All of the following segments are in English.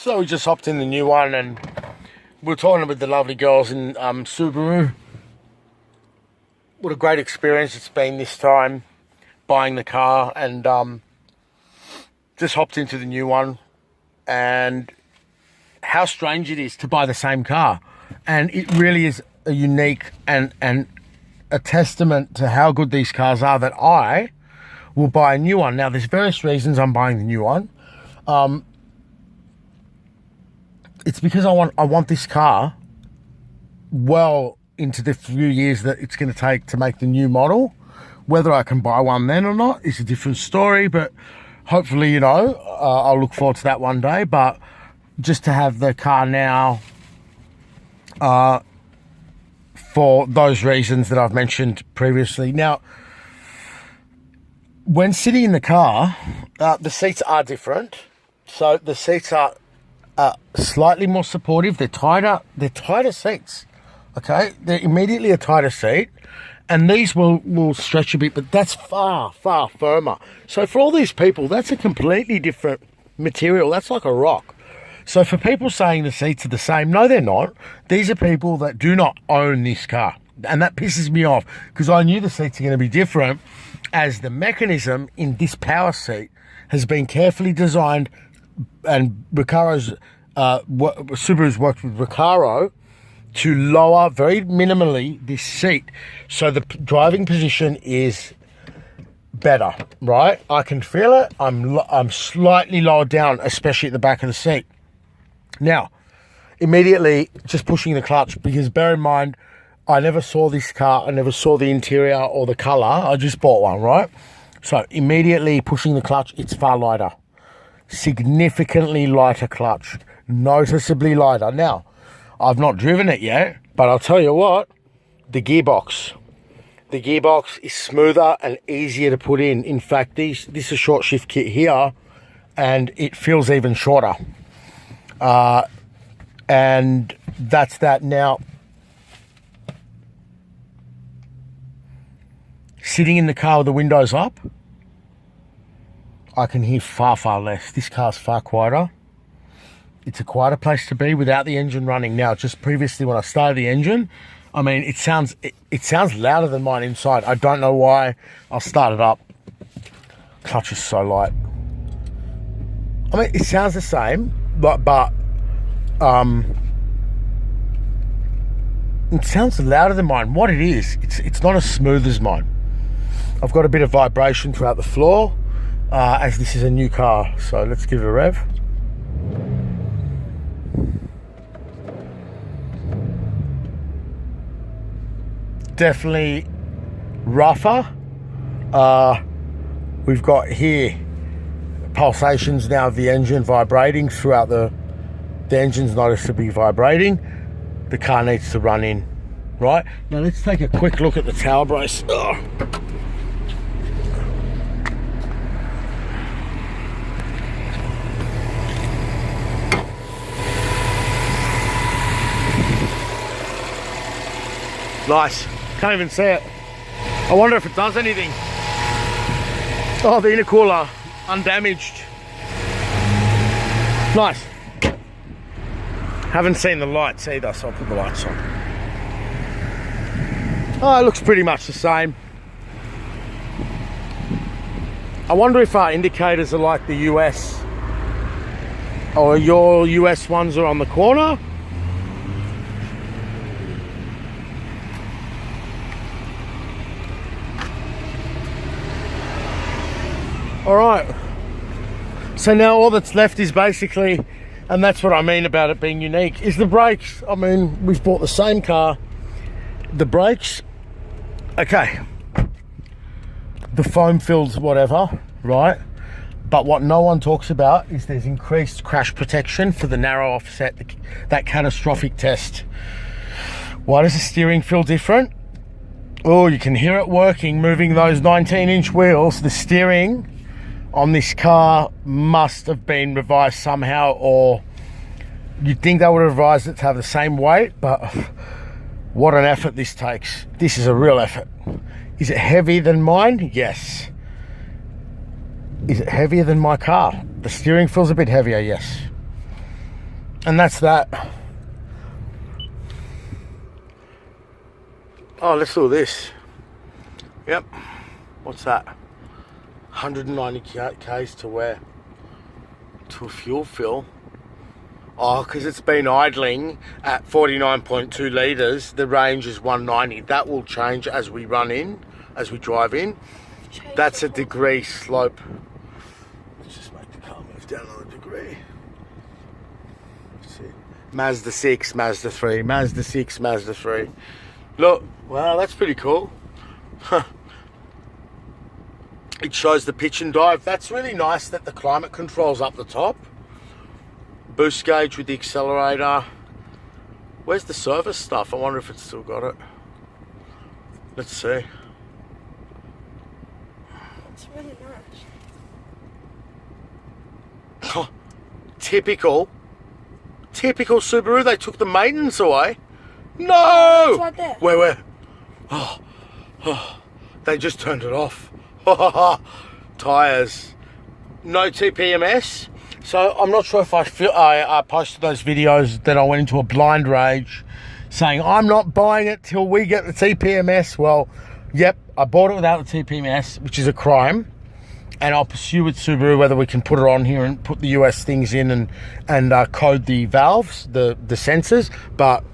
So we just hopped in the new one and we're talking with the lovely girls in Subaru. What a great experience it's been this time buying the car, and just hopped into the new one, and how strange it is to buy the same car. And it really is a unique and a testament to how good these cars are that I will buy a new one. Now, there's various reasons I'm buying the new one. It's because I want this car well into the few years that it's going to take to make the new model. Whether I can buy one then or not is a different story, but hopefully, I'll look forward to that one day. But just to have the car now, for those reasons that I've mentioned previously. Now, when sitting in the car, the seats are different. So the seats are slightly more supportive. They're tighter seats. Okay, they're immediately a tighter seat. And these will stretch a bit, but that's far, far firmer. So for all these people, that's a completely different material. That's like a rock. So for people saying the seats are the same, no, they're not. These are people that do not own this car. And that pisses me off, because I knew the seats are going to be different, as the mechanism in this power seat has been carefully designed, and Subaru's worked with Recaro to lower very minimally this seat, so the driving position is better, right? I can feel it. I'm slightly lower down, especially at the back of the seat. Now, immediately just pushing the clutch, because bear in mind, I never saw this car. I never saw the interior or the color. I just bought one, right? So immediately pushing the clutch, it's far lighter. Significantly lighter clutch. Noticeably lighter. Now, I've not driven it yet, but I'll tell you what, the gearbox is smoother and easier to put in. In fact, this is a short shift kit here, and it feels even shorter. And that's that. Now, sitting in the car with the windows up, I can hear far, far less. This car's far quieter. It's a quieter place to be without the engine running. Now, just previously when I started the engine, I mean, it sounds louder than mine inside. I don't know why. I'll start it up. Clutch is so light. I mean, it sounds the same, but it sounds louder than mine. What it is, it's not as smooth as mine. I've got a bit of vibration throughout the floor, as this is a new car. So let's give it a rev. Definitely rougher. We've got here pulsations now of the engine vibrating throughout the engine's noticeably vibrating. The car needs to run in, right? Now let's take a quick look at the tail brace. Ugh. Nice. Can't even see it. I wonder if it does anything. Oh, the intercooler, undamaged. Nice. Haven't seen the lights either, so I'll put the lights on. Oh, it looks pretty much the same. I wonder if our indicators are like the US, or your US ones are on the corner. All right, so now all that's left is basically, and that's what I mean about it being unique, is the brakes. I mean, we've bought the same car. The brakes, okay, the foam filled whatever, right? But what no one talks about is there's increased crash protection for the narrow offset, that catastrophic test. Why does the steering feel different? Oh, you can hear it working, moving those 19-inch wheels. The steering on this car must have been revised somehow, or you'd think they would have revised it to have the same weight, but what an effort this takes. This is a real effort. Is it heavier than mine? Yes. Is it heavier than my car? The steering feels a bit heavier, yes. And that's that. Oh, let's do this. Yep. What's that? 190 k's to where? To a fuel fill. Oh, because it's been idling at 49.2 litres. The range is 190. That will change as we drive in. That's a degree slope. Let's just make the car move down on a degree. Let's see. Mazda 6, Mazda 3, Mazda 6, Mazda 3. Look, wow, that's pretty cool. It shows the pitch and dive. That's really nice that the climate control's up the top. Boost gauge with the accelerator. Where's the service stuff? I wonder if it's still got it. Let's see. It's really nice. Oh, typical Subaru. They took the maintenance away. No! It's right there. Where? Oh, they just turned it off. Tires. No TPMS. So I'm not sure if I posted those videos that I went into a blind rage saying I'm not buying it till we get the TPMS. Well, yep, I bought it without the TPMS, which is a crime. And I'll pursue with Subaru whether we can put it on here and put the US things in and code the valves, the sensors. But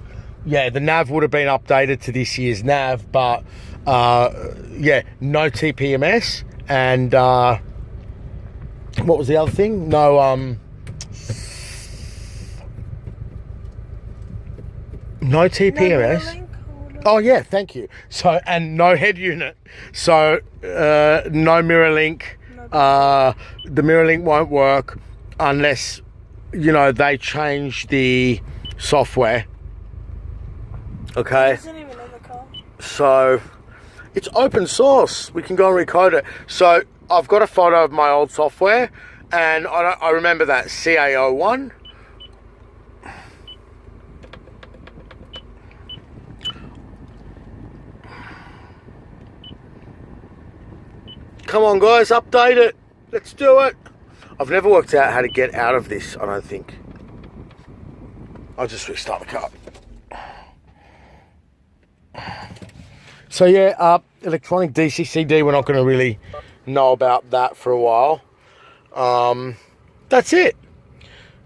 yeah, the nav would have been updated to this year's nav, but yeah, no TPMS. And what was the other thing? No TPMS. Oh yeah, thank you. So, and no head unit. So no mirror link. The mirror link won't work unless, you know, they change the software. Okay. It isn't even in the car. So it's open source. We can go and recode it. So I've got a photo of my old software, and I remember that CAO one. Come on, guys, update it. Let's do it. I've never worked out how to get out of this, I don't think. I'll just restart the car. So yeah, electronic DCCD, we're not going to really know about that for a while. That's it.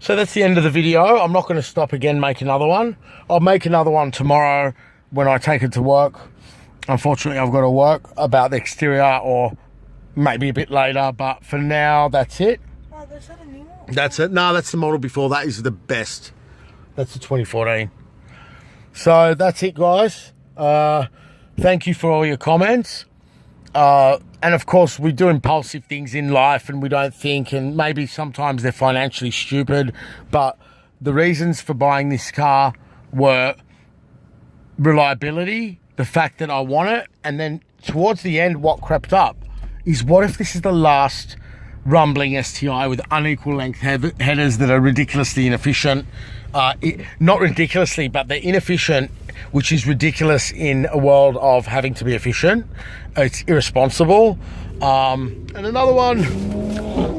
So that's the end of the video. I'm not going to stop again, make another one. I'll make another one tomorrow when I take it to work. Unfortunately, I've got to work about the exterior, or maybe a bit later, but for now, that's it. Oh, is that a new one? That's it. No, that's the model before. That is the best. That's the 2014. So that's it, guys. Thank you for all your comments. And of course, we do impulsive things in life and we don't think, and maybe sometimes they're financially stupid, but the reasons for buying this car were reliability, the fact that I want it, and then towards the end, what crept up is, what if this is the last rumbling STI with unequal length headers that are ridiculously inefficient? Not ridiculously, but they're inefficient, which is ridiculous in a world of having to be efficient. It's irresponsible. And another one.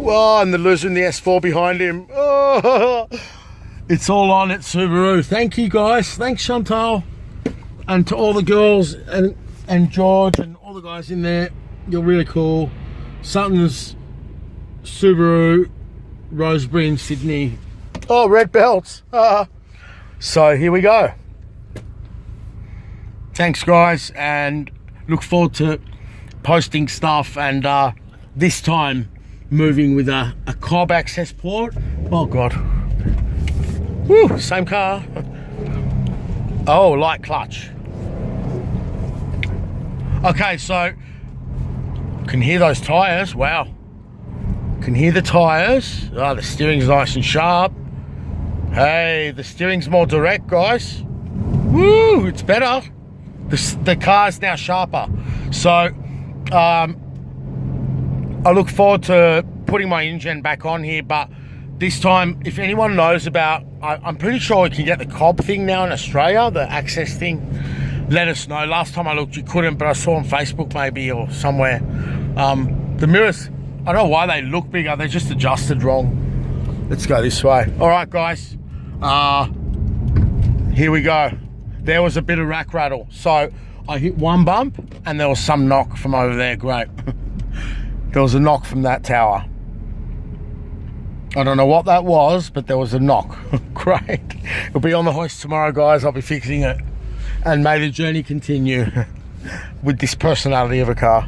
Oh, and the loser in the S4 behind him. Oh, it's all on at Subaru. Thank you, guys. Thanks, Chantal. And to all the girls and George and all the guys in there. You're really cool. Sutton's, Subaru, Rosebery in Sydney. Oh, red belts. So here we go. Thanks, guys, and look forward to posting stuff, and this time moving with a Cobb access port. Oh God. Woo, same car. Oh, light clutch. Okay, so can hear those tires. Wow. Can hear the tires. Oh, the steering's nice and sharp. Hey, the steering's more direct, guys. Woo, it's better. The car's now sharper. So I look forward to putting my engine back on here, but this time, if anyone knows about, I'm pretty sure we can get the Cobb thing now in Australia, the access thing. Let us know. Last time I looked, you couldn't, but I saw on Facebook maybe or somewhere. The mirrors, I don't know why they look bigger. They're just adjusted wrong. Let's go this way. All right, guys. Here we go. There was a bit of rack rattle. So I hit one bump and there was some knock from over there. Great. There was a knock from that tower. I don't know what that was, but there was a knock. Great. It'll be on the hoist tomorrow, guys. I'll be fixing it. And may the journey continue with this personality of a car.